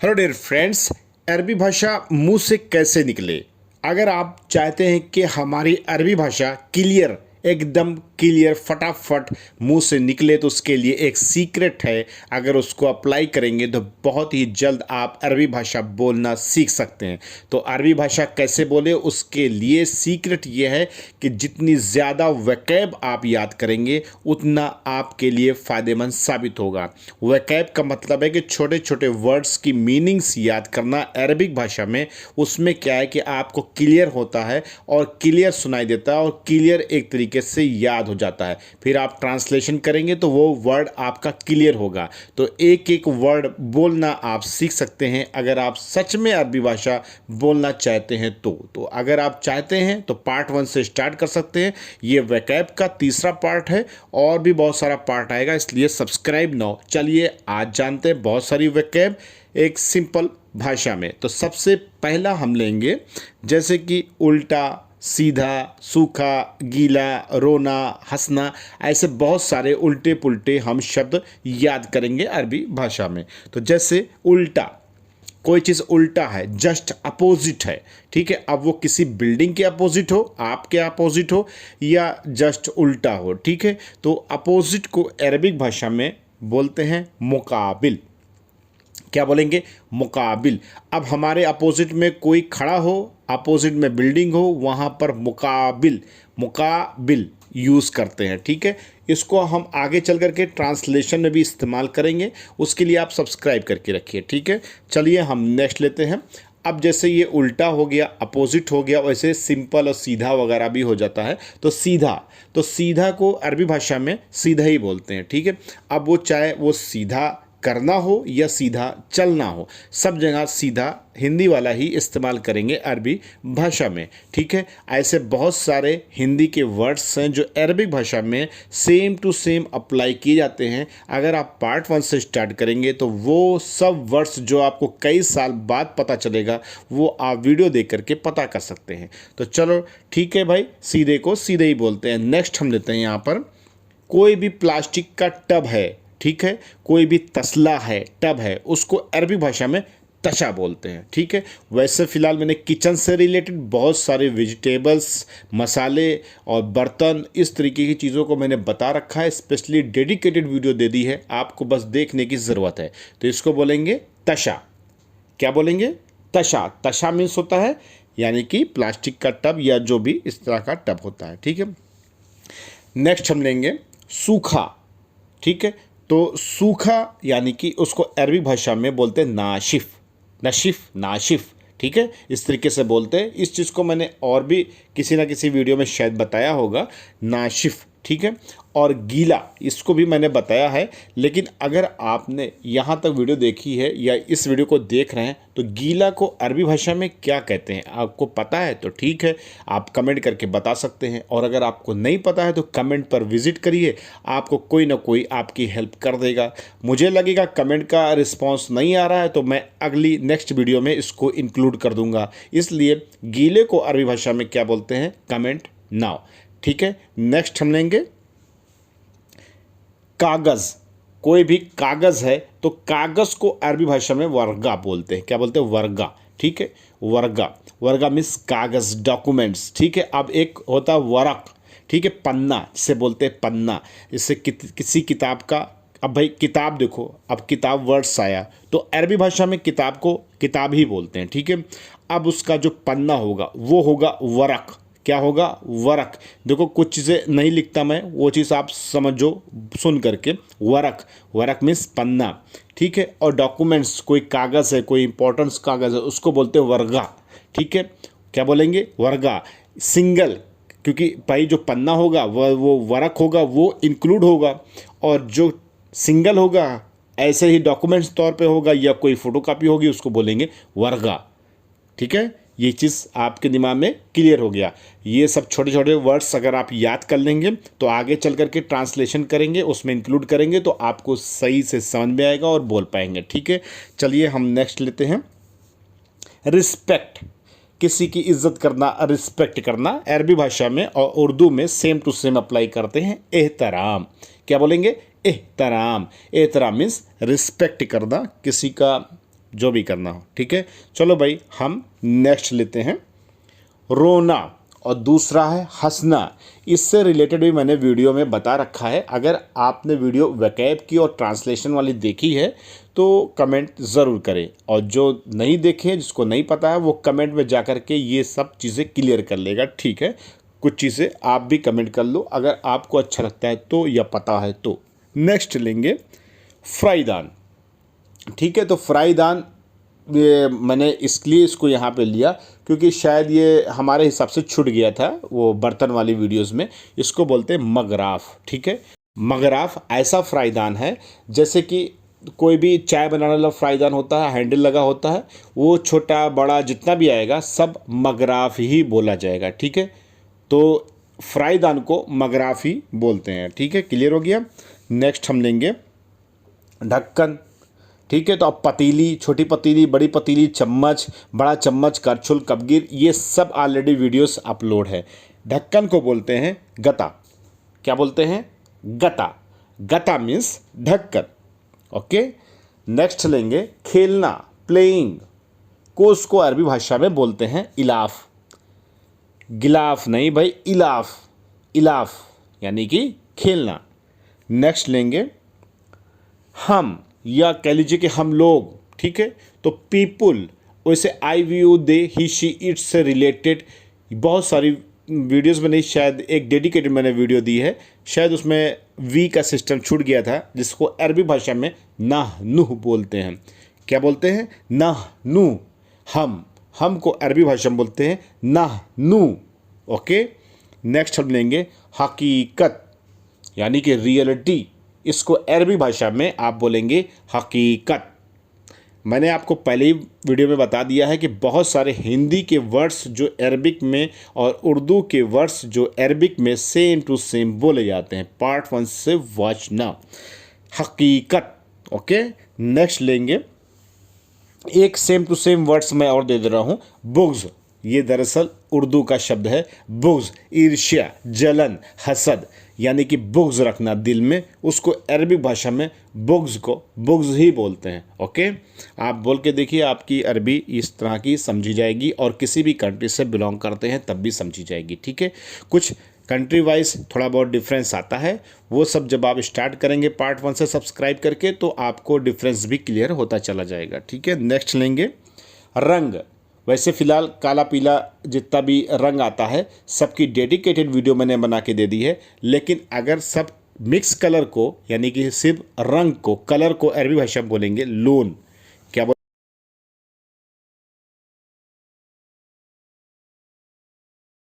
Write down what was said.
Hello dear friends. अरबी भाषा मुंह से कैसे निकले। अगर आप चाहते हैं कि हमारी अरबी भाषा क्लियर, एकदम क्लियर, फटाफट मुंह से निकले, तो उसके लिए एक सीक्रेट है। अगर उसको अप्लाई करेंगे तो बहुत ही जल्द आप अरबी भाषा बोलना सीख सकते हैं। तो अरबी भाषा कैसे बोले, उसके लिए सीक्रेट ये है कि जितनी ज़्यादा वैकैब आप याद करेंगे उतना आपके लिए फ़ायदेमंद साबित होगा। वैकैब का मतलब है कि छोटे छोटे वर्ड्स की मीनिंग्स याद करना अरबिक भाषा में। उसमें क्या है कि आपको क्लियर होता है और क्लियर सुनाई देता है और क्लियर एक तरीके से याद हो जाता है। फिर आप ट्रांसलेशन करेंगे तो वो वर्ड आपका क्लियर होगा। तो एक एक वर्ड बोलना आप सीख सकते हैं अगर आप सच में अरबी भाषा बोलना चाहते हैं तो अगर आप चाहते हैं तो पार्ट 1 से स्टार्ट कर सकते हैं। ये वैकैब का तीसरा पार्ट है और भी बहुत सारा पार्ट आएगा, इसलिए सब्सक्राइब नाउ। चलिए आज जानते हैं बहुत सारी वैकैब एक सिंपल भाषा में। तो सबसे पहला हम लेंगे जैसे कि उल्टा, सीधा, सूखा, गीला, रोना, हंसना। ऐसे बहुत सारे उल्टे पुल्टे हम शब्द याद करेंगे अरबी भाषा में। तो जैसे उल्टा, कोई चीज़ उल्टा है, जस्ट अपोजिट है। ठीक है, अब वो किसी बिल्डिंग के अपोजिट हो, आपके अपोजिट हो या जस्ट उल्टा हो। ठीक है, तो अपोजिट को अरबिक भाषा में बोलते हैं मुकाबिल। क्या बोलेंगे? मुकाबिल। अब हमारे अपोजिट में कोई खड़ा हो, अपोजिट में बिल्डिंग हो, वहाँ पर मुकाबिल, मुकाबिल यूज़ करते हैं। ठीक है, इसको हम आगे चल करके ट्रांसलेशन में भी इस्तेमाल करेंगे, उसके लिए आप सब्सक्राइब करके रखिए। ठीक है, चलिए हम नेक्स्ट लेते हैं। अब जैसे ये उल्टा हो गया, अपोजिट हो गया, वैसे सिंपल और सीधा वगैरह भी हो जाता है। तो सीधा, तो सीधा को अरबी भाषा में सीधा ही बोलते हैं। ठीक है, अब वो चाहे वो सीधा करना हो या सीधा चलना हो, सब जगह सीधा हिंदी वाला ही इस्तेमाल करेंगे अरबी भाषा में। ठीक है, ऐसे बहुत सारे हिंदी के वर्ड्स हैं जो अरबिक भाषा में सेम टू सेम अप्लाई किए जाते हैं। अगर आप पार्ट 1 से स्टार्ट करेंगे तो वो सब वर्ड्स जो आपको कई साल बाद पता चलेगा वो आप वीडियो देख करके पता कर सकते हैं। तो चलो ठीक है भाई, सीधे को सीधे ही बोलते हैं। नेक्स्ट हम लेते हैं यहाँ पर, कोई भी प्लास्टिक का टब है। ठीक है, कोई भी तसला है, टब है, उसको अरबी भाषा में तशा बोलते हैं। ठीक है, वैसे फ़िलहाल मैंने किचन से रिलेटेड बहुत सारे वेजिटेबल्स, मसाले और बर्तन, इस तरीके की चीज़ों को मैंने बता रखा है, स्पेशली डेडिकेटेड वीडियो दे दी है, आपको बस देखने की ज़रूरत है। तो इसको बोलेंगे तशा। क्या बोलेंगे? तशा। तशा मीन्स होता है यानी कि प्लास्टिक का टब या जो भी इस तरह का टब होता है। ठीक है, नेक्स्ट हम लेंगे सूखा। ठीक है, तो सूखा यानी कि उसको अरबी भाषा में बोलते हैं नाशिफ, नशिफ, नाशिफ। ठीक है, इस तरीके से बोलते हैं। इस चीज़ को मैंने और भी किसी ना किसी वीडियो में शायद बताया होगा, नाशिफ। ठीक है, और गीला, इसको भी मैंने बताया है, लेकिन अगर आपने यहाँ तक वीडियो देखी है या इस वीडियो को देख रहे हैं तो गीला को अरबी भाषा में क्या कहते हैं आपको पता है तो ठीक है, आप कमेंट करके बता सकते हैं। और अगर आपको नहीं पता है तो कमेंट पर विजिट करिए, आपको कोई ना कोई आपकी हेल्प कर देगा। मुझे लगेगा कमेंट का रिस्पॉन्स नहीं आ रहा है तो मैं अगली नेक्स्ट वीडियो में इसको इंक्लूड कर दूंगा। इसलिए गीले को अरबी भाषा में क्या बोलते हैं, कमेंट नाउ। ठीक है, नेक्स्ट हम लेंगे कागज़। कोई भी कागज़ है तो कागज़ को अरबी भाषा में वर्गा बोलते हैं। क्या बोलते हैं? वर्गा। ठीक है, वर्गा। वर्गा मीन्स कागज़, डॉक्यूमेंट्स। ठीक है, अब एक होता है वरक। ठीक है, पन्ना, जिसे बोलते हैं पन्ना। इससे किसी किताब का, अब भाई किताब देखो, अब किताब वर्ड्स आया तो अरबी भाषा में किताब को किताब ही बोलते हैं। ठीक है, अब उसका जो पन्ना होगा वो होगा वरक। क्या होगा? वरक। देखो कुछ चीज़ें नहीं लिखता मैं, वो चीज़ आप समझो सुन करके। वरक, वरक मीन्स पन्ना। ठीक है, और डॉक्यूमेंट्स, कोई कागज़ है, कोई इंपॉर्टेंस कागज़ है, उसको बोलते हैं वर्गा। ठीक है, क्या बोलेंगे? वर्गा। सिंगल, क्योंकि भाई जो पन्ना होगा वो वरक होगा, वो इंक्लूड होगा, और जो सिंगल होगा ऐसे ही डॉक्यूमेंट्स तौर पे होगा या कोई फ़ोटोकॉपी होगी, उसको बोलेंगे वर्गा। ठीक है, ये चीज़ आपके दिमाग में क्लियर हो गया। ये सब छोटे छोटे वर्ड्स अगर आप याद कर लेंगे तो आगे चल करके ट्रांसलेशन करेंगे, उसमें इंक्लूड करेंगे तो आपको सही से समझ में आएगा और बोल पाएंगे। ठीक है, चलिए हम नेक्स्ट लेते हैं रिस्पेक्ट। किसी की इज्जत करना, रिस्पेक्ट करना अरबी भाषा में और उर्दू में सेम टू सेम अप्लाई करते हैं एहतराम। क्या बोलेंगे? एहतराम। एहतराम मीन्स रिस्पेक्ट करना, किसी का जो भी करना हो, ठीक है। चलो भाई हम नेक्स्ट लेते हैं, रोना और दूसरा है हंसना। इससे रिलेटेड भी मैंने वीडियो में बता रखा है। अगर आपने वीडियो वोकैब की और ट्रांसलेशन वाली देखी है तो कमेंट ज़रूर करें, और जो नहीं देखे, जिसको नहीं पता है, वो कमेंट में जा कर के ये सब चीज़ें क्लियर कर लेगा, ठीक है। कुछ चीज़ें आप भी कमेंट कर लो अगर आपको अच्छा लगता है तो, या पता है तो। नेक्स्ट लेंगे फ्राईदान, ठीक है। तो फ्राईदान ये मैंने इसलिए इसको यहाँ पे लिया क्योंकि शायद ये हमारे हिसाब से छूट गया था वो बर्तन वाली वीडियोस में। इसको बोलते हैं मगराफ, ठीक है। मगराफ ऐसा फ्राईदान है जैसे कि कोई भी चाय बनाने वाला फ्राईदान होता है, हैंडल लगा होता है, वो छोटा बड़ा जितना भी आएगा सब मगराफ ही बोला जाएगा, ठीक है। तो फ्राईदान को मगराफ ही बोलते हैं, ठीक है। क्लियर हो गया। नेक्स्ट हम लेंगे ढक्कन, ठीक है। तो अब पतीली, छोटी पतीली, बड़ी पतीली, चम्मच, बड़ा चम्मच, करछुल, कपगिर, ये सब ऑलरेडी वीडियोस अपलोड है। ढक्कन को बोलते हैं गता। क्या बोलते हैं? गता। गता मीन्स ढक्कन, ओके। नेक्स्ट लेंगे खेलना, प्लेइंग, को उसको अरबी भाषा में बोलते हैं इलाफ। गिलाफ नहीं भाई, इलाफ। इलाफ यानी कि खेलना। नेक्स्ट लेंगे हम, या कह लीजिए कि हम लोग, ठीक है। तो पीपुल, वैसे I we you they he she it's से रिलेटेड बहुत सारी वीडियोस मैंने, शायद एक डेडिकेटेड मैंने वीडियो दी है, शायद उसमें वी का सिस्टम छूट गया था, जिसको अरबी भाषा में नाह नूह बोलते हैं। क्या बोलते हैं? नाह नू। हम को अरबी भाषा में बोलते हैं नाह नू, ओके। नेक्स्ट हम लेंगे हकीकत यानी कि रियलिटी। इसको अरबी भाषा में आप बोलेंगे हकीकत। मैंने आपको पहले ही वीडियो में बता दिया है कि बहुत सारे हिंदी के वर्ड्स जो अरबिक में और उर्दू के वर्ड्स जो अरबिक में सेम टू सेम बोले जाते हैं। पार्ट 1 से वॉच नाउ। हकीकत, ओके। नेक्स्ट लेंगे एक सेम टू सेम वर्ड्स मैं और दे रहा हूँ, बुग्ज। ये दरअसल उर्दू का शब्द है बुग्ज, ईर्ष्या, जलन, हसद, यानी कि बुग्ज रखना दिल में, उसको अरबी भाषा में बुग्ज को बुग्ज ही बोलते हैं, ओके। आप बोल के देखिए, आपकी अरबी इस तरह की समझी जाएगी, और किसी भी कंट्री से बिलोंग करते हैं तब भी समझी जाएगी, ठीक है। कुछ कंट्री वाइज थोड़ा बहुत डिफरेंस आता है, वो सब जब आप स्टार्ट करेंगे पार्ट 1 से सब्सक्राइब करके तो आपको डिफरेंस भी क्लियर होता चला जाएगा, ठीक है। नेक्स्ट लेंगे रंग। वैसे फ़िलहाल काला पीला जितना भी रंग आता है सबकी डेडिकेटेड वीडियो मैंने बना के दे दी है, लेकिन अगर सब मिक्स कलर को, यानी कि सिर्फ रंग को, कलर को अरबी भाषा में बोलेंगे लोन।